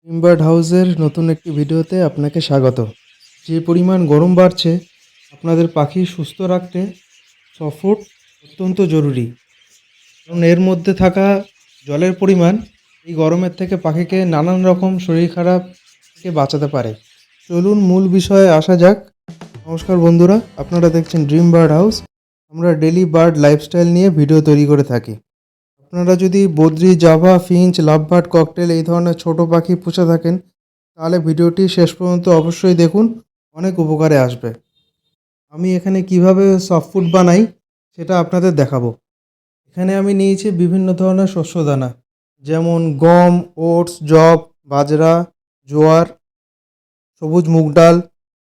ড্রিমবার্ড হাউসের নতুন একটি ভিডিওতে আপনাকে স্বাগত। যে পরিমাণ গরম বাড়ছে, আপনাদের পাখি সুস্থ রাখতে সফট অত্যন্ত জরুরি। কারণ এর মধ্যে থাকা জলের পরিমাণ এই গরমের থেকে পাখিকে নানান রকম শরীর খারাপ থেকে বাঁচাতে পারে। চলুন মূল বিষয়ে আসা যাক। নমস্কার বন্ধুরা, আপনারা দেখছেন ড্রিমবার্ড হাউস। আমরা ডেলি বার্ড লাইফস্টাইল নিয়ে ভিডিও তৈরি করে থাকি। আপনারা যদি বদ্রি, জাভা, ফিঞ্চ, লাভবার্ড, ককটেল এই ধরনের ছোট পাখি পুষে থাকেন, তাহলে ভিডিওটি শেষ পর্যন্ত অবশ্যই দেখুন, অনেক উপকারে আসবে। আমি এখানে কিভাবে সফট ফুড বানাই সেটা আপনাদের দেখাবো। এখানে আমি নিয়েছি বিভিন্ন ধরনের শস্য দানা, যেমন গম, ওটস, যব, বাজরা, জোয়ার, সবুজ মুগ ডাল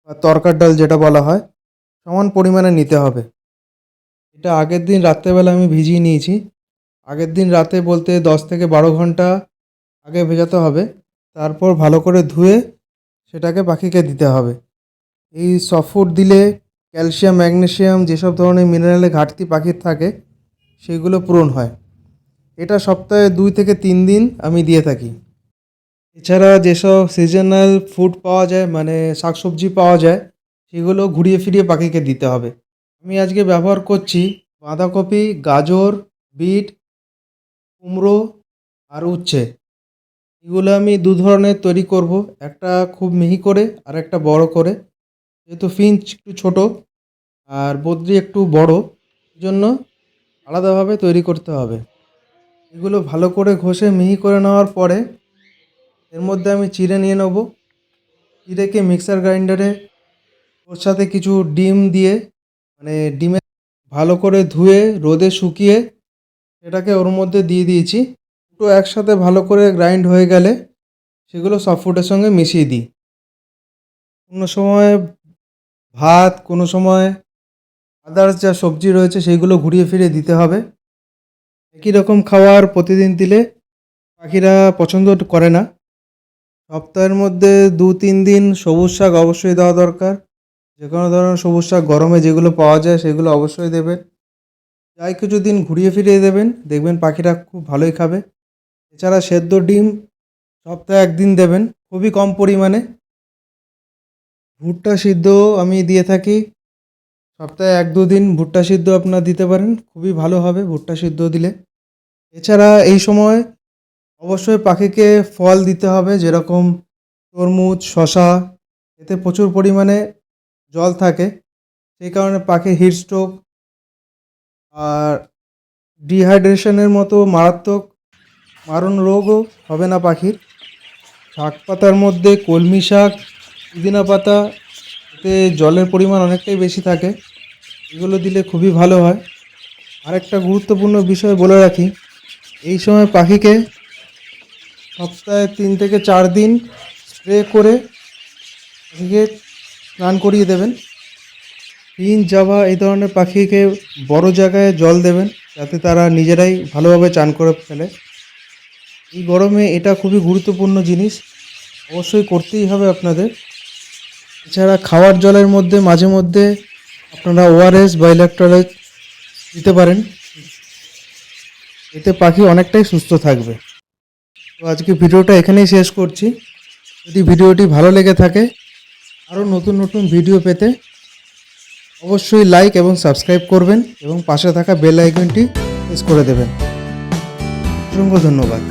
বা তরকার ডাল যেটা বলা হয়, সমান পরিমাণে নিতে হবে। এটা আগের দিন রাত্রেবেলা আমি ভিজিয়ে নিয়েছি। আগের দিন রাতে বলতে 10 থেকে 12 ঘন্টা আগে ভেজাতে হবে। তারপর ভালো করে ধুয়ে সেটাকে পাখিকে দিতে হবে। এই সফট ফুড দিলে ক্যালসিয়াম, ম্যাগনেসিয়াম যেসব ধরনের মিনারেলের ঘাটতি পাখির থাকে সেগুলো পূরণ হয়। এটা সপ্তাহে 2 থেকে 3 দিন আমি দিয়ে থাকি। এছাড়া যেসব সিজনাল ফুড পাওয়া যায়, মানে শাকসবজি পাওয়া যায়, সেগুলো ঘুরিয়ে ফিরিয়ে পাখিকে দিতে হবে। আমি আজকে ব্যবহার করছি বাঁধাকপি, গাজর, বিট, কুমড়ো আর উচ্ছে। এগুলো আমি দু ধরনের তৈরি করব, একটা খুব মিহি করে আর একটা বড় করে। যেহেতু ফিঞ্চ একটু ছোট আর বদ্রি একটু বড়, এই জন্য আলাদাভাবে তৈরি করতে হবে। এগুলো ভালো করে ঘষে মিহি করে নেওয়ার পরে এর মধ্যে আমি চিড়ে নিয়ে নেব। চিড়েকে মিক্সার গ্রাইন্ডারে ওর সাথে কিছু ডিম দিয়ে, মানে ডিমে ভালো করে ধুয়ে রোদে শুকিয়ে সেটাকে ওর মধ্যে দিয়ে দিয়েছি। দুটো একসাথে ভালো করে গ্রাইন্ড হয়ে গেলে সেগুলো সফট ফুডের সঙ্গে মিশিয়ে দিই। কোনো সময় ভাত, কোনো সময় আদার্স যা সবজি রয়েছে সেইগুলো ঘুরিয়ে ফিরিয়ে দিতে হবে। একই রকম খাবার প্রতিদিন দিলে পাখিরা পছন্দ করে না। সপ্তাহের মধ্যে 2-3 দিন সবুজ শাক অবশ্যই দেওয়া দরকার। যে কোনো ধরনের সবুজ শাক গরমে যেগুলো পাওয়া যায় সেগুলো অবশ্যই দেবে। যাই কিছু দিন ঘুরিয়ে ফিরিয়ে দেবেন, দেখবেন পাখিরা খুব ভালোই খাবে। এছাড়া সেদ্ধ ডিম সপ্তাহে 1 দিন দেবেন, খুবই কম পরিমাণে। ভুট্টা সিদ্ধ আমি দিয়ে থাকি, সপ্তাহে 1-2 দিন ভুট্টা সিদ্ধ আপনারা দিতে পারেন, খুবই ভালো হবে ভুট্টা সিদ্ধ দিলে। এছাড়া এই সময় অবশ্যই পাখিকে ফল দিতে হবে, যেরকম তরমুজ, শশা। এতে প্রচুর পরিমাণে জল থাকে, সেই কারণে পাখির হিট স্ট্রোক আর ডিহাইড্রেশনের মতো মারণ রোগও হবে না পাখির। শাক পাতার মধ্যে কলমি শাক, পুদিনা পাতা, এতে জলের পরিমাণ অনেকটাই বেশি থাকে, এগুলো দিলে খুবই ভালো হয়। আরেকটা গুরুত্বপূর্ণ বিষয় বলে রাখি, এই সময় পাখিকে সপ্তাহে 3 থেকে 4 দিন স্প্রে করে পাখিকে স্নান করিয়ে দেবেন। ফিঞ্চ, জাভা এই ধরনের পাখিকে বড় জায়গায় জল দেবেন, যাতে তারা নিজেরাই ভালোভাবে চান করে ফেলে। এই গরমে এটা খুবই গুরুত্বপূর্ণ জিনিস, অবশ্যই করতেই হবে আপনাদের। এছাড়া খাওয়ার জলের মধ্যে মাঝে মধ্যে আপনারা ওআরএস বা ইলেকট্রোলাইট দিতে পারেন, এতে পাখি অনেকটাই সুস্থ থাকবে। তো আজকে ভিডিওটা এখানেই শেষ করছি। যদি ভিডিওটি ভালো লেগে থাকে, আরও নতুন নতুন ভিডিও পেতে অবশ্যই লাইক এবং সাবস্ক্রাইব করবেন এবং পাশে থাকা বেল আইকনটি প্রেস করে দেবেন। অসংখ্য ধন্যবাদ।